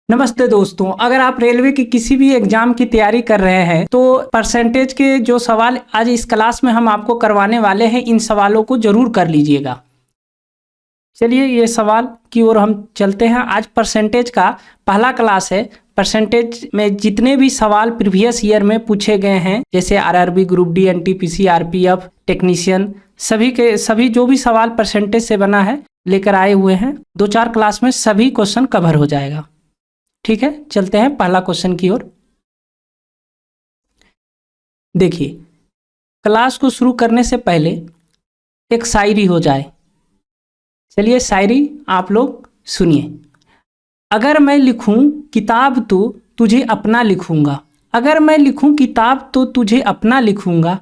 नमस्ते दोस्तों, अगर आप रेलवे की किसी भी एग्जाम की तैयारी कर रहे हैं तो परसेंटेज के जो सवाल आज इस क्लास में हम आपको करवाने वाले हैं, इन सवालों को जरूर कर लीजिएगा। चलिए ये सवाल की ओर हम चलते हैं। आज परसेंटेज का पहला क्लास है। परसेंटेज में जितने भी सवाल प्रीवियस ईयर में पूछे गए हैं, जैसे RRB, group D, NTPC, RPF, technician, सभी के सभी जो भी सवाल परसेंटेज से बना है लेकर आए हुए हैं। 2-4 क्लास में सभी क्वेश्चन कवर हो जाएगा। ठीक है, चलते हैं पहला क्वेश्चन की ओर। देखिए, क्लास को शुरू करने से पहले एक शायरी हो जाए। चलिए शायरी आप लोग सुनिए। अगर मैं लिखूं किताब तो तुझे अपना लिखूंगा, अगर मैं लिखूं किताब तो तुझे अपना लिखूंगा,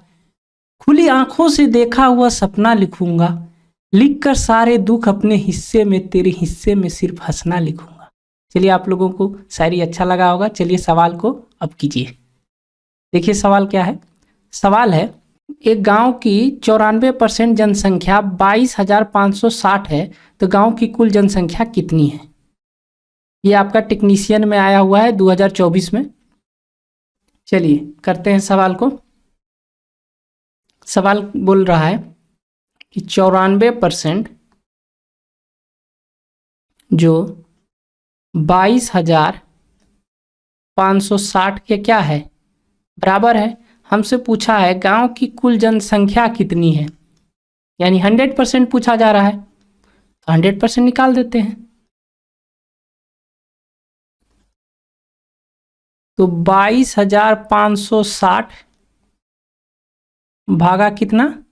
खुली आंखों से देखा हुआ सपना लिखूंगा, लिखकर सारे दुख अपने हिस्से में, तेरे हिस्से में सिर्फ हंसना लिखूंगा। चलिए आप लोगों को शायरी अच्छा लगा होगा। चलिए सवाल को अब कीजिए। देखिए सवाल क्या है। सवाल है, एक गांव की 94% जनसंख्या 22,560 है, तो गांव की कुल जनसंख्या कितनी है? ये आपका टेक्नीशियन में आया हुआ है 2024 में। चलिए करते हैं सवाल को। सवाल बोल रहा है कि 94% जो 22,560 के क्या है, बराबर है। हमसे पूछा है गांव की कुल जनसंख्या कितनी है, यानी 100% पूछा जा रहा है, तो 100% निकाल देते हैं। तो 22,560 भागा कितना,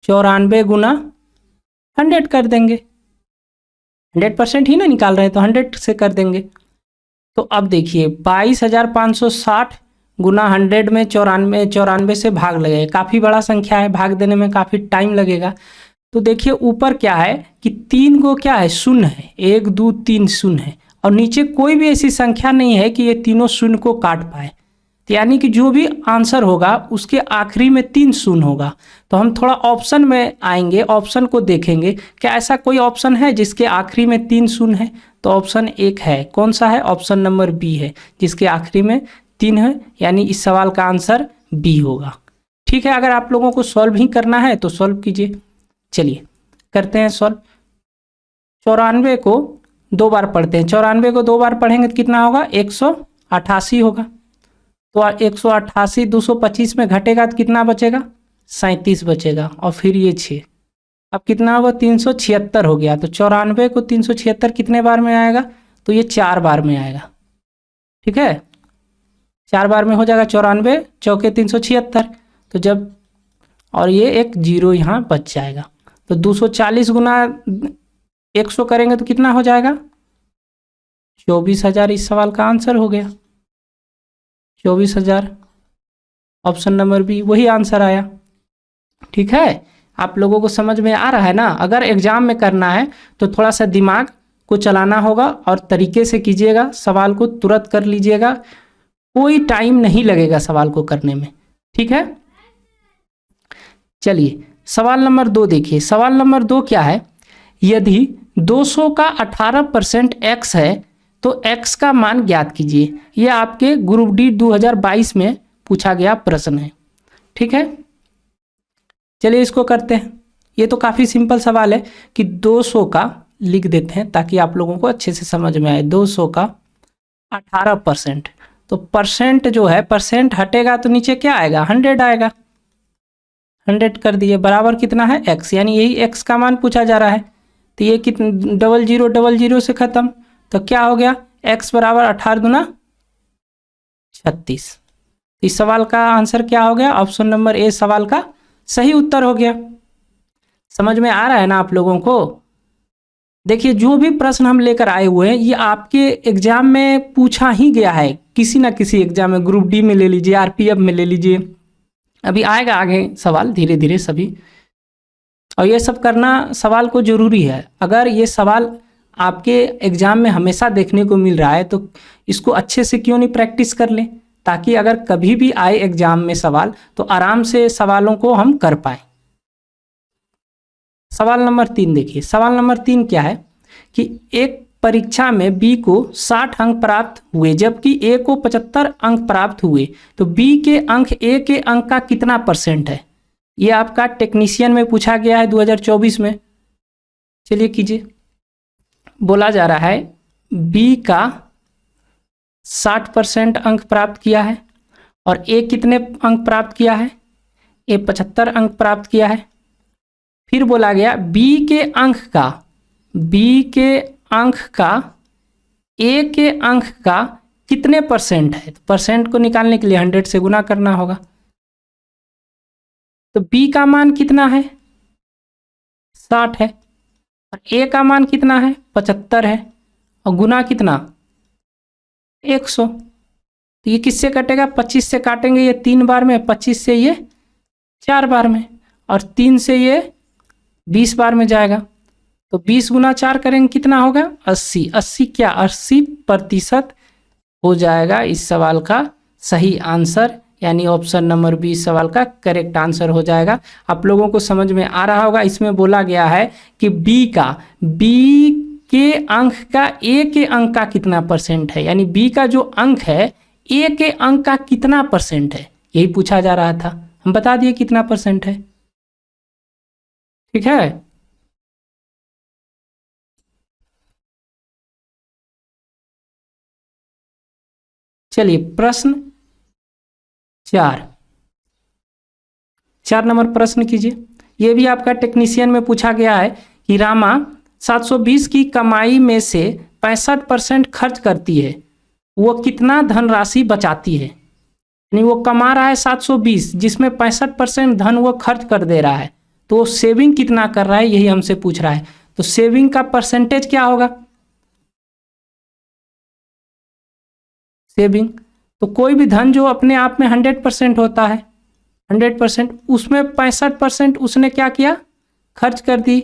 94 गुना 100 कर देंगे। 100% ही ना निकाल रहे हैं, तो 100 से कर देंगे। तो अब देखिए 22,560 गुना 100 में 94 से भाग लगेगा। काफ़ी बड़ा संख्या है, भाग देने में काफ़ी टाइम लगेगा। तो देखिए ऊपर क्या है कि 3 को क्या है, शून्य है, 1 2 3 शून्य है, और नीचे कोई भी ऐसी संख्या नहीं है कि ये तीनों शून्य को काट पाए। तो यानी कि जो भी आंसर होगा उसके आखिरी में 3 शून्य होगा। तो हम थोड़ा ऑप्शन में आएंगे, ऑप्शन को देखेंगे क्या ऐसा कोई ऑप्शन है जिसके आखिरी में 3 शून्य है। तो ऑप्शन एक है, कौन सा है? ऑप्शन नंबर बी है, जिसके आखिरी में 3 है, यानी इस सवाल का आंसर बी होगा। ठीक है, अगर आप लोगों को सॉल्व ही करना है तो सॉल्व कीजिए। चलिए करते हैं सॉल्व। 94 को 2 बार पढ़ते हैं। 94 को 2 बार पढ़ेंगे तो कितना होगा, 188 होगा। तो 188 225 में घटेगा तो कितना बचेगा, 37 बचेगा, और फिर ये 6, अब कितना होगा, 376 हो गया। तो 94 को 376 कितने बार में आएगा, तो ये 4 बार में आएगा। ठीक है, 4 बार में हो जाएगा। 94 चौके 376, तो जब, और ये एक 0 यहाँ बच जाएगा। तो 240 गुना 100 करेंगे तो कितना हो जाएगा, 24,000। इस सवाल का आंसर हो गया 24,000। ऑप्शन नंबर बी वही आंसर आया। ठीक है, आप लोगों को समझ में आ रहा है ना। अगर एग्जाम में करना है तो थोड़ा सा दिमाग को चलाना होगा और तरीके से कीजिएगा, सवाल को तुरंत कर लीजिएगा, कोई टाइम नहीं लगेगा सवाल को करने में। ठीक है, चलिए सवाल नंबर 2 देखिए। सवाल नंबर 2 क्या है, यदि 200 का 18% x है तो x का मान ज्ञात कीजिए। यह आपके ग्रुप डी 2022 में पूछा गया प्रश्न है। ठीक है, चलिए इसको करते हैं। ये तो काफ़ी सिंपल सवाल है कि 200 का लिख देते हैं ताकि आप लोगों को अच्छे से समझ में आए। 200 का 18%, तो परसेंट जो है, परसेंट हटेगा तो नीचे क्या आएगा, 100 आएगा। 100 कर दिए, बराबर कितना है, x, यानी यही x का मान पूछा जा रहा है। तो ये कितना, 0000 से ख़त्म, तो क्या हो गया, x बराबर 18 दूना 36। इस सवाल का आंसर क्या हो गया, ऑप्शन नंबर ए सवाल का सही उत्तर हो गया। समझ में आ रहा है ना आप लोगों को। देखिए जो भी प्रश्न हम लेकर आए हुए हैं ये आपके एग्जाम में पूछा ही गया है, किसी ना किसी एग्जाम में, ग्रुप डी में ले लीजिए, आरपीएफ में ले लीजिए, अभी आएगा आगे सवाल धीरे धीरे सभी। और ये सब करना सवाल को ज़रूरी है। अगर ये सवाल आपके एग्ज़ाम में हमेशा देखने को मिल रहा है तो इसको अच्छे से क्यों नहीं प्रैक्टिस कर लें, ताकि अगर कभी भी आए एग्ज़ाम में सवाल तो आराम से सवालों को हम कर पाएँ। सवाल नंबर 3 देखिए। सवाल नंबर 3 क्या है कि एक परीक्षा में बी को 60 अंक प्राप्त हुए जबकि ए को 75 अंक प्राप्त हुए तो बी के अंक ए के अंक का कितना % है? ये आपका टेक्नीशियन में पूछा गया है 2024 में। चलिए कीजिए। बोला जा रहा है बी का 60% अंक प्राप्त किया है और ए कितने अंक प्राप्त किया है? ए 75 अंक प्राप्त किया है। फिर बोला गया बी के अंक का ए के अंक का कितने % है? तो % को निकालने के लिए 100 से गुना करना होगा। तो बी का मान कितना है? 60 है और ए का मान कितना है? 75 है और गुना कितना? 100। तो ये किससे कटेगा? 25 से काटेंगे ये 3 बार में, 25 से ये 4 बार में और 3 से ये 20 बार में जाएगा। तो 20 गुना 4 करेंगे कितना होगा? 80। 80 क्या? 80% हो जाएगा इस सवाल का सही आंसर, यानी ऑप्शन नंबर बी इस सवाल का करेक्ट आंसर हो जाएगा। आप लोगों को समझ में आ रहा होगा। इसमें बोला गया है कि बी के अंक का ए के अंक का कितना % है, यानी बी का जो अंक है ए के अंक का कितना % है, यही पूछा जा रहा था। हम बता दिए कितना % है। ठीक है। चलिए प्रश्न 4 नंबर प्रश्न कीजिए। यह भी आपका टेक्नीशियन में पूछा गया है कि रामा 720 की कमाई में से 65% खर्च करती है, वो कितना धनराशि बचाती है? यानी वो कमा रहा है 720 जिसमें 65% धन वो खर्च कर दे रहा है, तो वो सेविंग कितना कर रहा है, यही हमसे पूछ रहा है। तो सेविंग का % क्या होगा? सेविंग तो कोई भी धन जो अपने आप में 100% होता है, 100%, उसमें 65% उसने क्या किया? खर्च कर दी।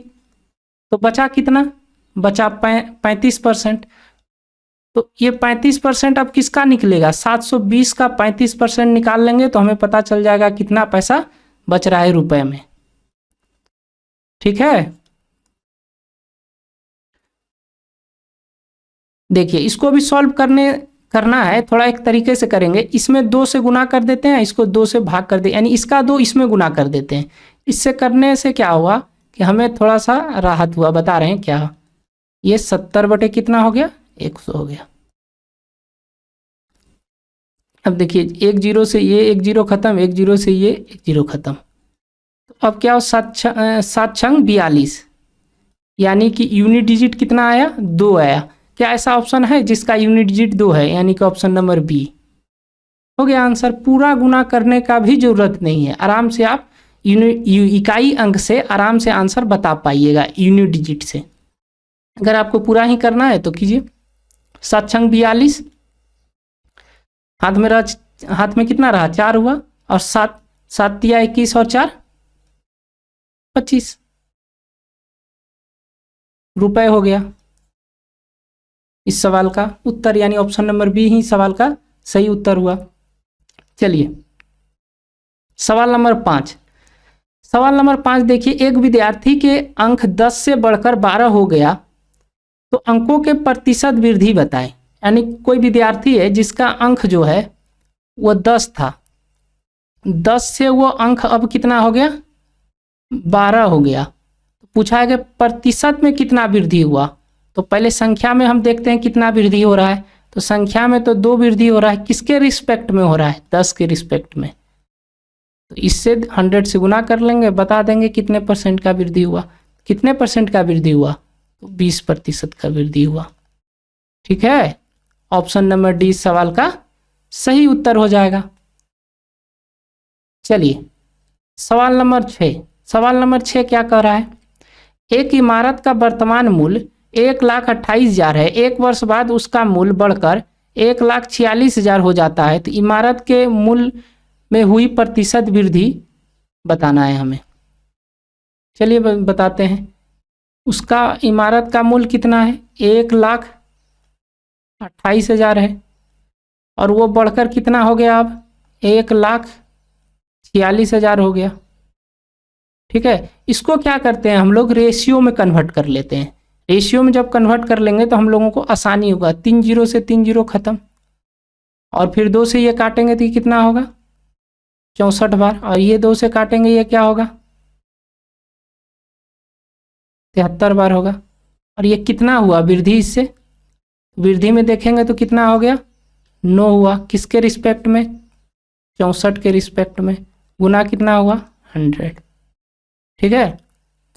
तो बचा कितना? बचा 35%। तो ये 35% अब किसका निकलेगा? 720 का 35% निकाल लेंगे तो हमें पता चल जाएगा कितना पैसा बच रहा है रुपए में। ठीक है। देखिए इसको भी सॉल्व करना है, थोड़ा एक तरीके से करेंगे। इसमें 2 से गुना कर देते हैं, इसको 2 से भाग कर दे, यानी इसका 2 इसमें गुना कर देते हैं। इससे करने से क्या हुआ कि हमें थोड़ा सा राहत हुआ। बता रहे हैं क्या? ये 70 बटे कितना हो गया? 100 हो गया। अब देखिए 1 0 से ये 1 0 खत्म, 1 0 से ये 1 0 खत्म। तो अब क्या हो? 7 छंग 42, यानी कि यूनिट डिजिट कितना आया? 2 आया। क्या ऐसा ऑप्शन है जिसका यूनिट डिजिट 2 है? यानी कि ऑप्शन नंबर बी हो गया आंसर। पूरा गुना करने का भी जरूरत नहीं है, आराम से आप इकाई अंक से आराम से आंसर बता पाइएगा यूनिट डिजिट से। अगर आपको पूरा ही करना है तो कीजिए। 7 छंग 42, हाथ में कितना रहा? 4 हुआ और 7 तिया 21 और 4 25 रुपए हो गया इस सवाल का उत्तर, यानी ऑप्शन नंबर बी ही सवाल का सही उत्तर हुआ। चलिए सवाल नंबर 5। सवाल नंबर 5 देखिए, एक विद्यार्थी के अंक 10 से बढ़कर 12 हो गया तो अंकों के प्रतिशत वृद्धि बताएं। यानी कोई विद्यार्थी है जिसका अंक जो है वो 10 था, 10 से वो अंक अब कितना हो गया? 12 हो गया। तो पूछा है कि प्रतिशत में कितना वृद्धि हुआ। तो पहले संख्या में हम देखते हैं कितना वृद्धि हो रहा है। तो संख्या में तो 2 वृद्धि हो रहा है। किसके रिस्पेक्ट में हो रहा है? 10 के रिस्पेक्ट में। तो इससे 100 से गुना कर लेंगे, बता देंगे कितने % का वृद्धि हुआ। कितने % का वृद्धि हुआ? तो 20% का वृद्धि हुआ। ठीक है। ऑप्शन नंबर डी सवाल का सही उत्तर हो जाएगा। चलिए सवाल नंबर 6। सवाल नंबर 6 क्या कह रहा है? एक इमारत का वर्तमान मूल्य 1,28,000 है, 1 वर्ष बाद उसका मूल्य बढ़कर 1,46,000 हो जाता है, तो इमारत के मूल्य में हुई प्रतिशत वृद्धि बताना है हमें। चलिए बताते हैं। उसका इमारत का मूल्य कितना है? 1,28,000 है और वो बढ़कर कितना हो गया? अब 1,46,000 हो गया। ठीक है। इसको क्या करते हैं हम लोग? रेशियो में कन्वर्ट कर लेते हैं। रेशियो में जब कन्वर्ट कर लेंगे तो हम लोगों को आसानी होगा। 3 जीरो से 3 जीरो खत्म, और फिर 2 से ये काटेंगे तो ये कितना होगा 64 बार, और ये 2 से काटेंगे ये क्या होगा 73 बार होगा। और ये कितना हुआ वृद्धि, इससे वृद्धि में देखेंगे तो कितना हो गया 9 हुआ, किसके रिस्पेक्ट में 64 के रिस्पेक्ट में, गुना कितना हुआ 100। ठीक है,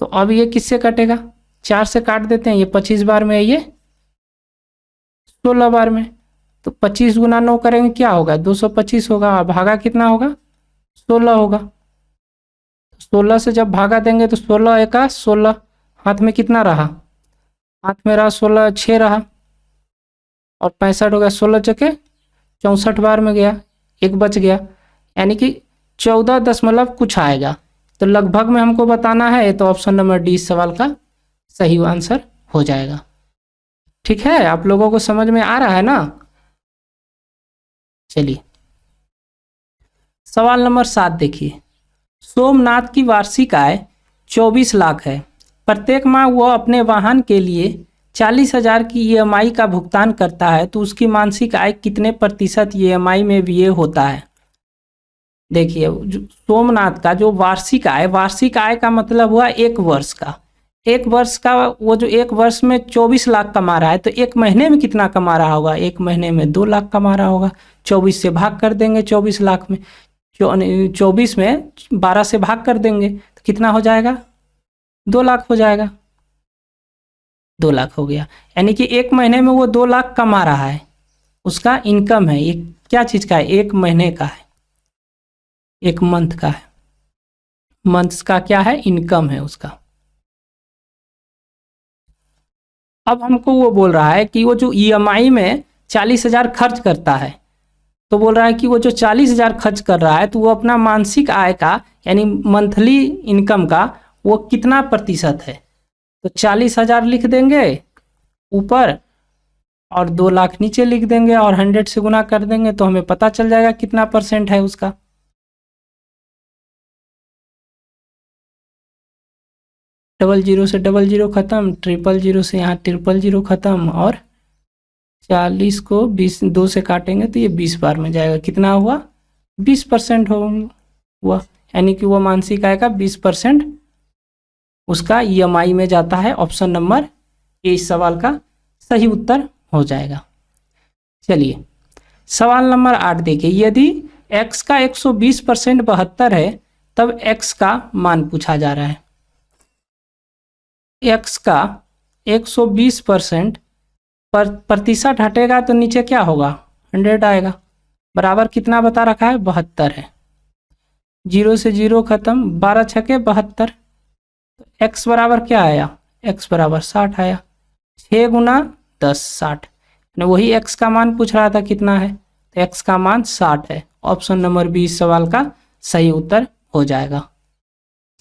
तो अब ये किससे कटेगा 4 से काट देते हैं, ये 25 बार में है, ये 16 बार में, तो 25 गुना 9 करेंगे क्या होगा 225 होगा, और भागा कितना होगा 16 होगा। 16 से जब भागा देंगे तो 16 एका 16, हाथ में कितना रहा, हाथ में रहा 16, 6 रहा, और 65 हो गया, 16 चके 64 बार में गया, एक बच गया, यानी कि 14 दशमलव कुछ आएगा। तो लगभग में हमको बताना है, तो ऑप्शन नंबर डी इस सवाल का सही आंसर हो जाएगा। ठीक है, आप लोगों को समझ में आ रहा है ना। चलिए सवाल नंबर 7 देखिए, सोमनाथ की वार्षिक आय 24 लाख है, प्रत्येक माह वह अपने वाहन के लिए 40,000 की EMI का भुगतान करता है, तो उसकी मासिक आय कितने प्रतिशत EMI में व्यय होता है। देखिए सोमनाथ का जो वार्षिक आय का मतलब हुआ एक वर्ष का, एक वर्ष का, वो जो एक वर्ष में 24 लाख कमा रहा है, तो एक महीने में कितना कमा रहा होगा, एक महीने में 2 लाख कमा रहा होगा। 24 से भाग कर देंगे 24 लाख में, 24 में 12 से भाग कर देंगे तो कितना हो जाएगा 2 लाख हो जाएगा, 2 लाख हो गया। यानी कि एक महीने में वो 2 लाख कमा रहा है, उसका इनकम है। ये क्या चीज़ का है, एक महीने का है, एक मंथ का है, मंथ्स का क्या है इनकम है उसका। अब हमको वो बोल रहा है कि वो जो EMI में 40,000 खर्च करता है, तो बोल रहा है कि वो जो 40,000 खर्च कर रहा है, तो वो अपना मासिक आय का यानी मंथली इनकम का वो कितना प्रतिशत है। तो 40,000 लिख देंगे ऊपर और 2 लाख नीचे लिख देंगे, और 100 से गुना कर देंगे तो हमें पता चल जाएगा कितना % है उसका। डबल जीरो से डबल जीरो खत्म, 000 से यहाँ 000 खत्म, और 40 को 20 2 से काटेंगे तो ये 20 बार में जाएगा, कितना हुआ 20% हुआ, यानी कि वो मासिक आय का 20% उसका EMI में जाता है। ऑप्शन नंबर ए इस सवाल का सही उत्तर हो जाएगा। चलिए सवाल नंबर 8 देखिए, यदि x का 120% 72 है, तब x का मान पूछा जा रहा है। x का 120% प्रतिशत हटेगा तो नीचे क्या होगा 100 आएगा, बराबर कितना बता रखा है 72 है, 0 से 0 खत्म, 12 छके 72, तो x बराबर क्या आया, x बराबर 60 आया, 6 गुना 10 60, वही x का मान पूछ रहा था कितना है, तो x का मान 60 है। ऑप्शन नंबर बी इस सवाल का सही उत्तर हो जाएगा।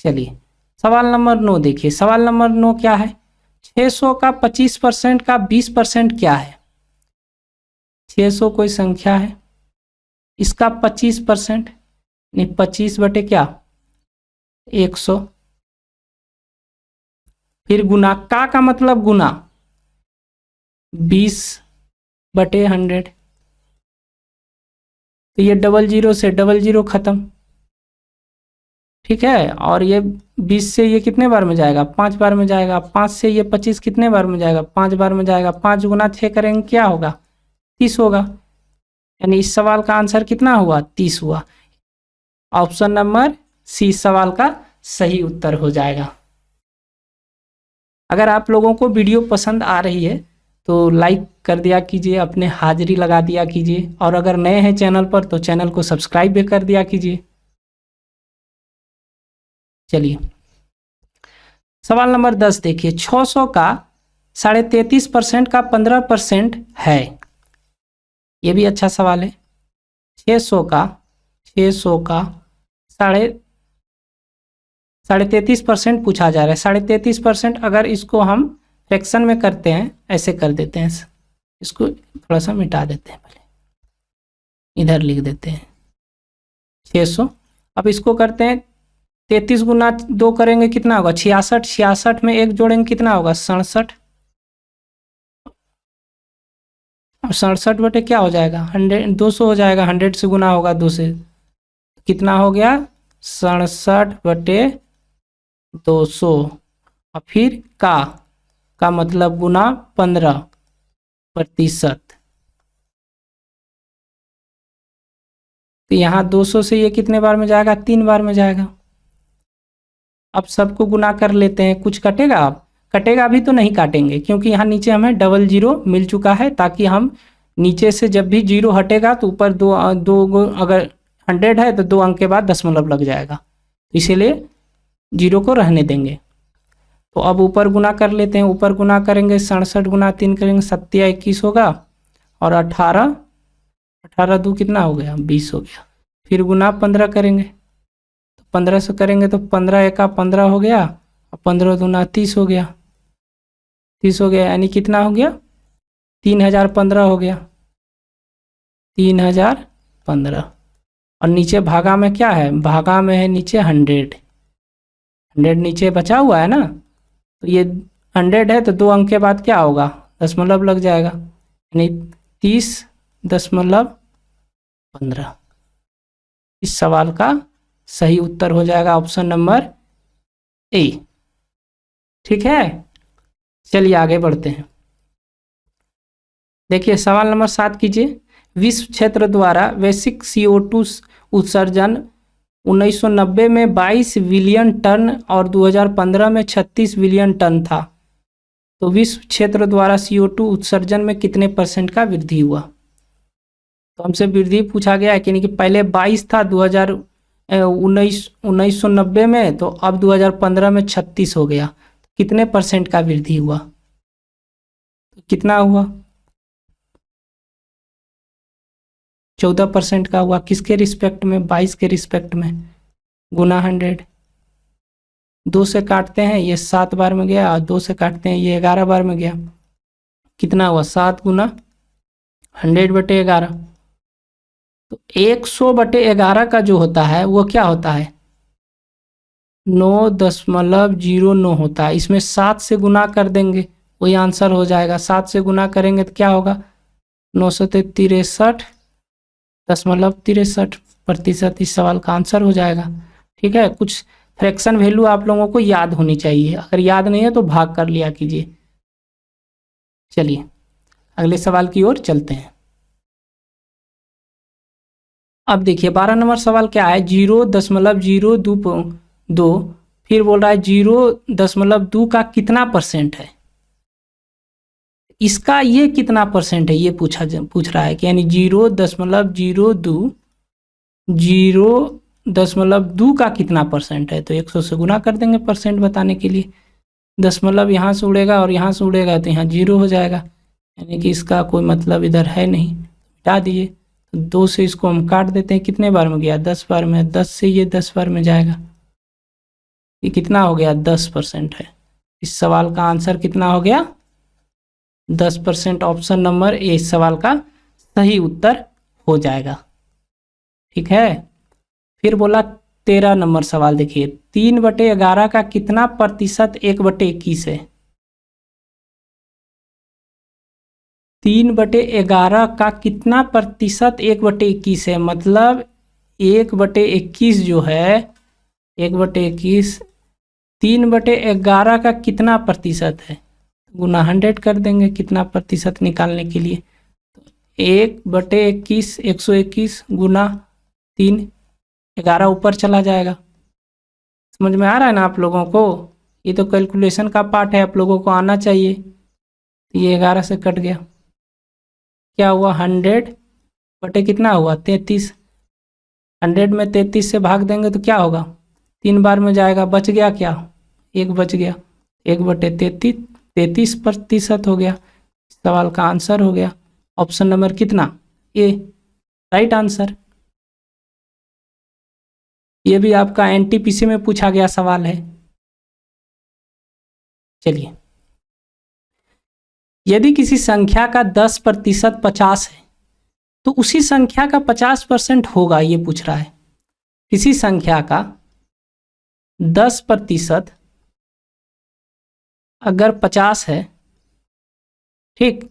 चलिए सवाल नंबर 9 देखिए, सवाल नंबर 9 क्या है, 600 का 25% का 20% क्या है। 600 कोई संख्या है, इसका 25% नहीं 25 बटे क्या 100, फिर गुना का मतलब गुना 20 बटे 100, तो ये 00 से 00 खत्म। ठीक है, और ये 20 से ये कितने बार में जाएगा 5 बार में जाएगा, 5 से ये 25 कितने बार में जाएगा 5 बार में जाएगा, 5 गुना 6 करेंगे क्या होगा 30 होगा, यानी इस सवाल का आंसर कितना हुआ 30 हुआ। ऑप्शन नंबर सी इस सवाल का सही उत्तर हो जाएगा। अगर आप लोगों को वीडियो पसंद आ रही है तो लाइक कर दिया कीजिए, अपने हाजिरी लगा दिया कीजिए, और अगर नए हैं चैनल पर तो चैनल को सब्सक्राइब भी कर दिया कीजिए। चलिए सवाल नंबर 10 देखिए, 600 का 33.5% का 15% है, ये भी अच्छा सवाल है। 600 का 33.5% पूछा जा रहा है। 33.5% अगर इसको हम फ्रैक्शन में करते हैं, ऐसे कर देते हैं, इसको थोड़ा सा मिटा देते हैं, पहले इधर लिख देते हैं 600। अब इसको करते हैं 33 गुना 2 करेंगे कितना होगा 66, 66 में 1 जोड़ेंगे कितना होगा 67, अब 67 बटे क्या हो जाएगा 100, 200 हो जाएगा, 100 से गुना होगा 2 से, कितना हो गया 67 बटे 200। और फिर का मतलब गुना 15%। तो यहाँ 200 से ये कितने बार में जाएगा 3 बार में जाएगा। अब सबको गुना कर लेते हैं, कुछ कटेगा, अब कटेगा अभी तो नहीं काटेंगे क्योंकि यहाँ नीचे हमें डबल जीरो मिल चुका है, ताकि हम नीचे से जब भी जीरो हटेगा तो ऊपर दो अगर 100 है तो 2 अंक के बाद दशमलव लग जाएगा, इसीलिए जीरो को रहने देंगे। तो अब ऊपर गुना कर लेते हैं, ऊपर गुना करेंगे 67 गुना 3 करेंगे 21 होगा, और 18 दो कितना हो गया 20 हो गया। फिर गुना 15 करेंगे, तो 15 से करेंगे तो 15 एका 15 हो गया, और 15 दूना 30 हो गया, 30 हो गया, यानी कितना हो गया 3015 हो गया, 3015। और नीचे भागा में क्या है, भागा में है नीचे 100 नीचे बचा हुआ है ना, तो ये 100 है तो 2 अंक के बाद क्या होगा दशमलव लग जाएगा, यानी 30.15। इस सवाल का सही उत्तर हो जाएगा ऑप्शन नंबर ए। ठीक है, चलिए आगे बढ़ते हैं। देखिए सवाल नंबर 7 कीजिए। विश्व क्षेत्र द्वारा वैश्विक CO2 उत्सर्जन 1990 में 22 बिलियन टन और 2015 में 36 बिलियन टन था, तो विश्व क्षेत्र द्वारा CO2 उत्सर्जन में कितने % का वृद्धि हुआ। तो हमसे वृद्धि पूछा गया है कि पहले 22 था 1990 में, तो अब 2015 में 36 हो गया, कितने % का वृद्धि हुआ, तो कितना हुआ 14% का हुआ। किसके रिस्पेक्ट में 22 के रिस्पेक्ट में, गुना 100, 2 से काटते हैं ये 7 बार में गया, और 2 से काटते हैं ये 11 बार में गया, कितना हुआ 7 गुना 100 बटे 11। तो 100 बटे 11 का जो होता है वो क्या होता है 9.09 होता है। इसमें 7 से गुना कर देंगे वही आंसर हो जाएगा, 7 से गुना करेंगे तो क्या होगा 963.63%। इस सवाल का आंसर हो जाएगा। ठीक है, कुछ फ्रैक्शन वैल्यू आप लोगों को याद होनी चाहिए, अगर याद नहीं है तो भाग कर लिया कीजिए। चलिए अगले सवाल की ओर चलते हैं। अब देखिए 12 नंबर सवाल क्या है, 0.022, फिर बोल रहा है 0.2 का कितना % है। इसका ये कितना % है ये पूछ रहा है कि यानी 0.2 का कितना % है। तो 100 से गुना कर देंगे % बताने के लिए, दशमलव यहाँ से उड़ेगा और यहाँ से उड़ेगा तो यहाँ 0 हो जाएगा, यानी कि इसका कोई मतलब इधर है नहीं, मिटा दिए। तो 2 से इसको हम काट देते हैं, कितने बार में गया 10 बार में, 10 से ये 10 बार में जाएगा, ये कितना हो गया 10% है। इस सवाल का आंसर कितना हो गया 10%। ऑप्शन नंबर ए इस सवाल का सही उत्तर हो जाएगा। ठीक है, फिर बोला 13 नंबर सवाल देखिए, 3/11 का कितना % 1/21 है। 3/11 का कितना % 1/21 है, मतलब 1/21 जो है 1/21 3/11 का कितना % है, गुना 100 कर देंगे कितना % निकालने के लिए। 1/21 121 गुना 3, 11 ऊपर चला जाएगा। समझ में आ रहा है ना आप लोगों को, ये तो कैलकुलेशन का पार्ट है, आप लोगों को आना चाहिए। तो ये 11 से कट गया, क्या हुआ 100 बटे कितना हुआ 33, 100 में 33 से भाग देंगे तो क्या होगा 3 बार में जाएगा, बच गया क्या 1 बच गया, 1/33 33% हो गया। सवाल का आंसर हो गया ऑप्शन नंबर कितना ए, राइट आंसर। ये भी आपका NTPC में पूछा गया सवाल है। चलिए, यदि किसी संख्या का 10% 50 है तो उसी संख्या का 50% होगा, ये पूछ रहा है। किसी संख्या का 10% अगर 50 है, ठीक,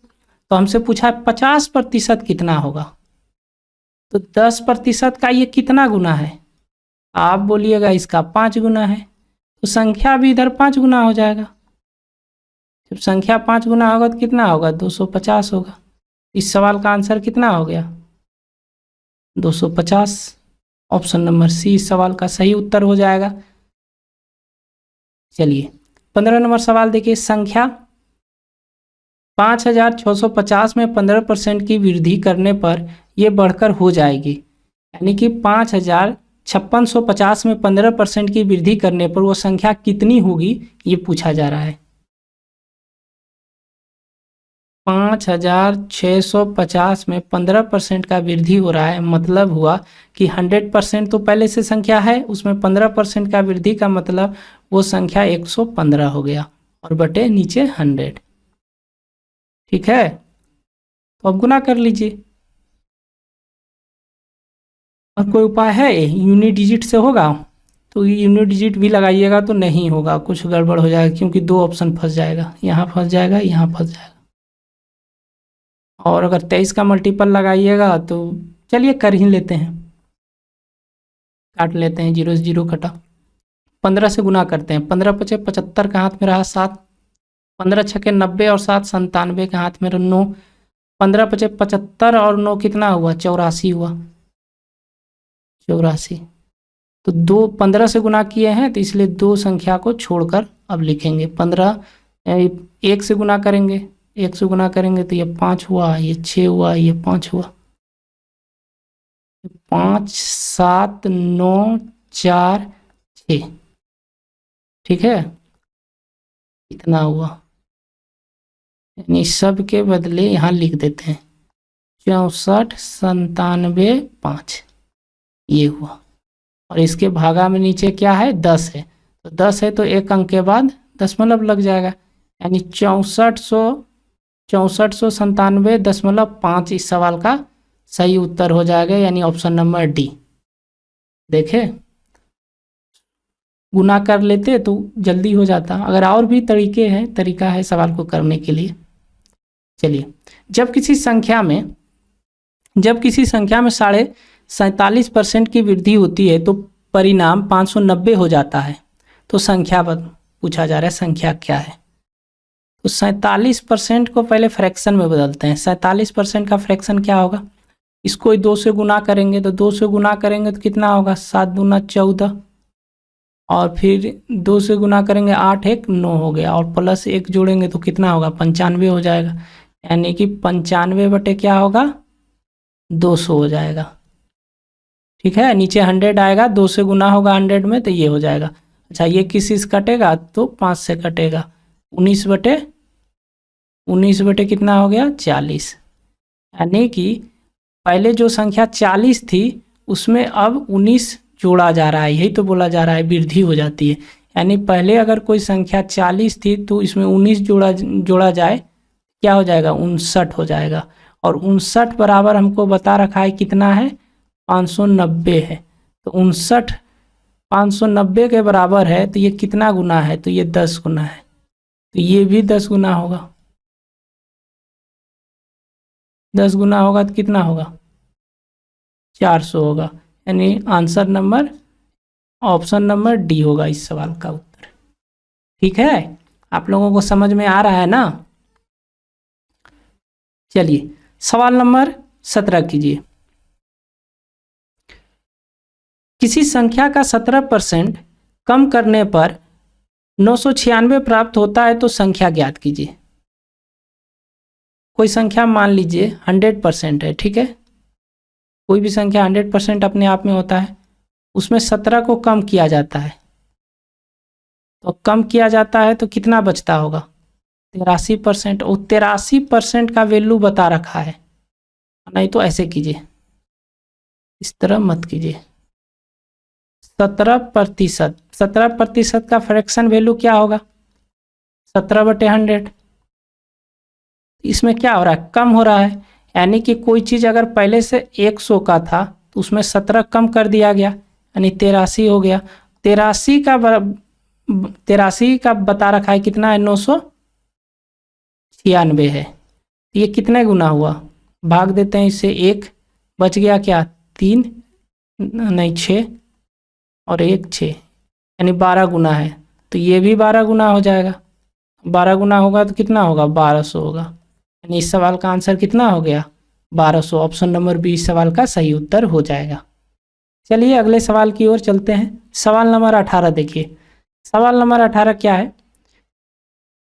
तो हमसे पूछा है 50% कितना होगा, तो 10% का ये कितना गुना है, आप बोलिएगा इसका 5 गुना है, तो संख्या भी इधर 5 गुना हो जाएगा। जब संख्या 5 गुना होगा तो कितना होगा, 250 होगा। इस सवाल का आंसर कितना हो गया, 250। ऑप्शन नंबर सी इस सवाल का सही उत्तर हो जाएगा। चलिए 15 नंबर सवाल देखिए, संख्या 5650 में 15% की वृद्धि करने पर यह बढ़कर हो जाएगी, यानी कि 5650 में 15% की वृद्धि करने पर वो संख्या कितनी होगी, ये पूछा जा रहा है। 5650 में 15% का वृद्धि हो रहा है, मतलब हुआ कि 100% तो पहले से संख्या है, उसमें 15% का वृद्धि का मतलब वो संख्या 115 हो गया और बटे नीचे 100। ठीक है, तो अब गुना कर लीजिए। और कोई उपाय है, यूनिट डिजिट से होगा, तो यूनिट डिजिट भी लगाइएगा तो नहीं होगा, कुछ गड़बड़ हो जाएगा, क्योंकि 2 ऑप्शन फंस जाएगा, यहाँ फंस जाएगा, यहाँ फंस जाएगा। और अगर 23 का मल्टीपल लगाइएगा तो चलिए कर ही लेते हैं, काट लेते हैं, 0 से 0 कटा, 15 से गुना करते हैं। 15 पचे 75 का हाथ में रहा 7, 15 छके 90 और 7 97 का हाथ में 9, 15 पचे 75 और 9 कितना हुआ, 84 हुआ, 84। तो 15 से गुना किए हैं तो इसलिए 2 संख्या को छोड़कर अब लिखेंगे। 15 1 से गुना करेंगे, 1 से गुना करेंगे तो ये 5 हुआ, ये 6 हुआ, ये 5 हुआ, 5 7 9 4 6। ठीक है, इतना हुआ, यानी सब के बदले यहाँ लिख देते हैं 64 97 5, ये हुआ। और इसके भागा में नीचे क्या है, 10 है, तो 10 है तो एक अंक के बाद दशमलव लग जाएगा, यानी 6497.5 इस सवाल का सही उत्तर हो जाएगा, यानी ऑप्शन नंबर डी। देखे, गुना कर लेते तो जल्दी हो जाता, अगर और भी तरीका है सवाल को करने के लिए। चलिए, जब किसी संख्या में 47% की वृद्धि होती है तो परिणाम 590 हो जाता है, तो संख्या पूछा जा रहा है, संख्या क्या है। तो 47% को पहले फ्रैक्शन में बदलते हैं। 47% का फ्रैक्शन क्या होगा, इसको 2 से गुना करेंगे, तो 2 से गुना करेंगे तो कितना होगा, 7 दूना 14, और फिर 2 से गुना करेंगे 8 1 9 हो गया, और प्लस 1 जोड़ेंगे तो कितना होगा, 95 हो जाएगा, यानी कि 95 बटे क्या होगा, 200 हो जाएगा। ठीक है, नीचे 100 आएगा, 2 से गुना होगा 100 में तो ये हो जाएगा। अच्छा, ये किस से कटेगा, तो 5 से कटेगा, 19 बटे कितना हो गया, 40, यानी कि पहले जो संख्या 40 थी उसमें अब 19 जोड़ा जा रहा है, यही तो बोला जा रहा है, वृद्धि हो जाती है। यानी पहले अगर कोई संख्या 40 थी तो इसमें 19 जोड़ा जाए, क्या हो जाएगा, 59 हो जाएगा, और 59 बराबर हमको बता रखा है कितना है, 590 है, तो 59 590 के बराबर है, तो ये कितना गुना है, तो ये 10 गुना है, तो ये भी 10 गुना होगा। 10 गुना होगा तो कितना होगा, 400 होगा, यानी answer number option number D होगा इस सवाल का उत्तर। ठीक है, आप लोगों को समझ में आ रहा है ना। चलिए सवाल नंबर 17 कीजिए। किसी संख्या का 17% कम करने पर 996 प्राप्त होता है तो संख्या ज्ञात कीजिए। कोई संख्या मान लीजिए 100% है, ठीक है, कोई भी संख्या 100% अपने आप में होता है, उसमें 17 को कम किया जाता है, तो कम किया जाता है तो कितना बचता होगा, 83%। और 83% का वैल्यू बता रखा है, नहीं तो ऐसे कीजिए, इस तरह मत कीजिए। 17% का फ्रैक्शन वैल्यू क्या होगा, 17/100। इसमें क्या हो रहा है, कम हो रहा है, यानी कि कोई चीज़ अगर पहले से 100 का था तो उसमें 17 कम कर दिया गया, यानी 83 हो गया। 83 का बता रखा है कितना है, 996 है, ये कितने गुना हुआ, भाग देते हैं इससे, 1 बच गया क्या, 3 नहीं 6 और 1 6, यानी 12 गुना है। तो ये भी 12 गुना हो जाएगा। 12 गुना होगा तो कितना होगा, 1200 होगा। यानी इस सवाल का आंसर कितना हो गया, 1200। ऑप्शन नंबर बी इस सवाल का सही उत्तर हो जाएगा। चलिए अगले सवाल की ओर चलते हैं। सवाल नंबर 18 देखिए। सवाल नंबर 18 क्या है,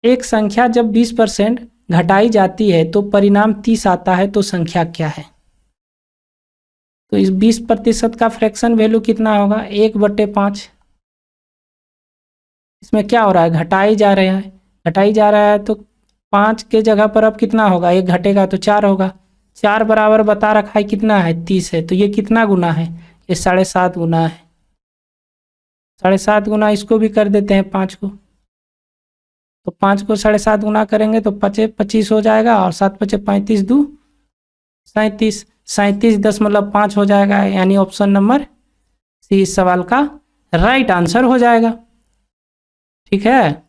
एक संख्या जब 20% घटाई जाती है तो परिणाम 30 आता है, तो संख्या क्या है। तो इस 20% का फ्रैक्शन वैल्यू कितना होगा, 1/5। इसमें क्या हो रहा है, घटाई जा रहा है, घटाई जा रहा है, तो 5 के जगह पर अब कितना होगा, 1 घटेगा तो 4 होगा। 4 बराबर बता रखा है कितना है, 30 है। तो ये कितना गुना है, ये 7.5 गुना है। 7.5 गुना इसको भी कर देते हैं 5 को, तो 5 को 7.5 गुना करेंगे तो 25 हो जाएगा, और 7 5 35 2 37, 37.5 हो जाएगा। यानी ऑप्शन नंबर सी इस सवाल का राइट आंसर हो जाएगा। ठीक है,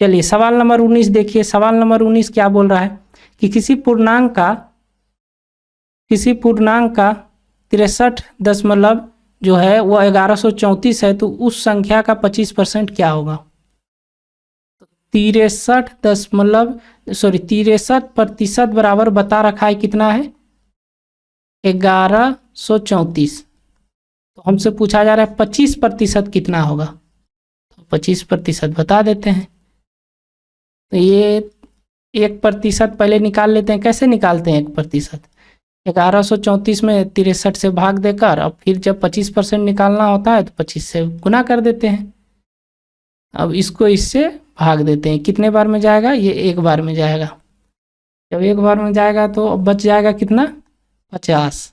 चलिए सवाल नंबर 19 देखिए। सवाल नंबर 19 क्या बोल रहा है कि किसी पूर्णांक का 63 दशमलव जो है वो 1134 है, तो उस संख्या का 25% क्या होगा। 63% बराबर बता रखा है कितना है, 1134। तो हमसे पूछा जा रहा है 25% कितना होगा, तो 25% बता देते हैं। तो ये 1% पहले निकाल लेते हैं। कैसे निकालते हैं 1%, 1134 में 63 से भाग देकर, अब फिर जब 25% निकालना होता है तो 25 से गुना कर देते हैं। अब इसको इससे भाग देते हैं, कितने बार में जाएगा, ये 1 बार में जाएगा। जब 1 बार में जाएगा तो अब बच जाएगा कितना, 50,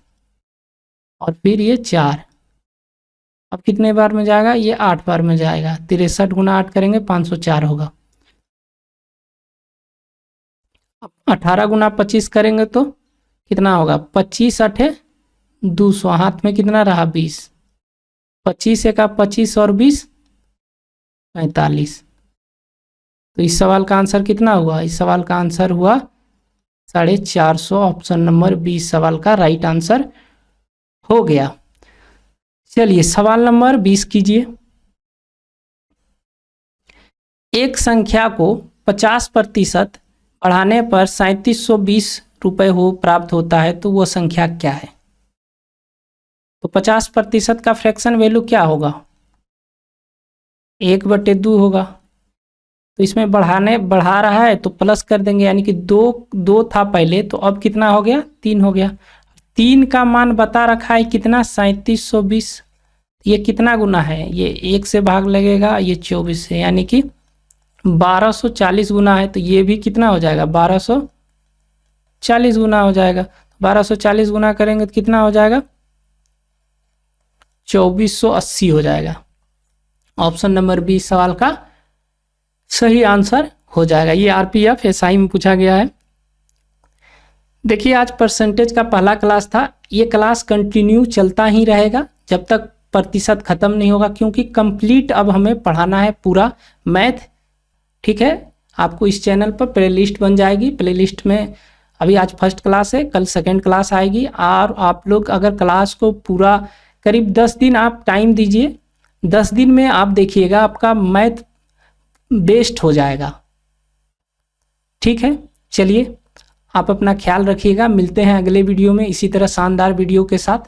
और फिर ये 4। अब कितने बार में जाएगा, ये 8 बार में जाएगा। 63 गुना 8 करेंगे 504 होगा। अब 18 गुना 25 करेंगे तो कितना होगा, 25 8 200, हाथ में कितना रहा 20, 25 का 25 और 20 45। तो इस सवाल का आंसर कितना हुआ, इस सवाल का आंसर हुआ 450। ऑप्शन नंबर 20 सवाल का राइट आंसर हो गया। चलिए सवाल नंबर 20 कीजिए। एक संख्या को 50% बढ़ाने पर 3720 रुपये हो प्राप्त होता है, तो वह संख्या क्या है। तो 50% का फ्रैक्शन वैल्यू क्या होगा, 1/2 होगा। तो इसमें बढ़ा रहा है तो प्लस कर देंगे, यानी कि 2 था पहले, तो अब कितना हो गया, 3 हो गया। 3 का मान बता रखा है कितना, 3720। ये कितना गुना है, ये 1 से भाग लगेगा, ये 24 से, यानी कि 1240 गुना है। तो ये भी कितना हो जाएगा, 1240 गुना हो जाएगा। 1240 गुना करेंगे तो कितना हो जाएगा, 2480 हो जाएगा। ऑप्शन नंबर बी सवाल का सही आंसर हो जाएगा। ये आरपीएफ एसआई में पूछा गया है। देखिए आज परसेंटेज का पहला क्लास था, ये क्लास कंटिन्यू चलता ही रहेगा जब तक प्रतिशत खत्म नहीं होगा, क्योंकि कंप्लीट अब हमें पढ़ाना है पूरा मैथ। ठीक है, आपको इस चैनल पर प्लेलिस्ट बन जाएगी। प्लेलिस्ट में अभी आज फर्स्ट क्लास है, कल सेकंड क्लास आएगी। और आप लोग अगर क्लास को पूरा करीब 10 दिन आप टाइम दीजिए, 10 दिन में आप देखिएगा आपका मैथ बेस्ट हो जाएगा। ठीक है, चलिए आप अपना ख्याल रखिएगा, मिलते हैं अगले वीडियो में इसी तरह शानदार वीडियो के साथ।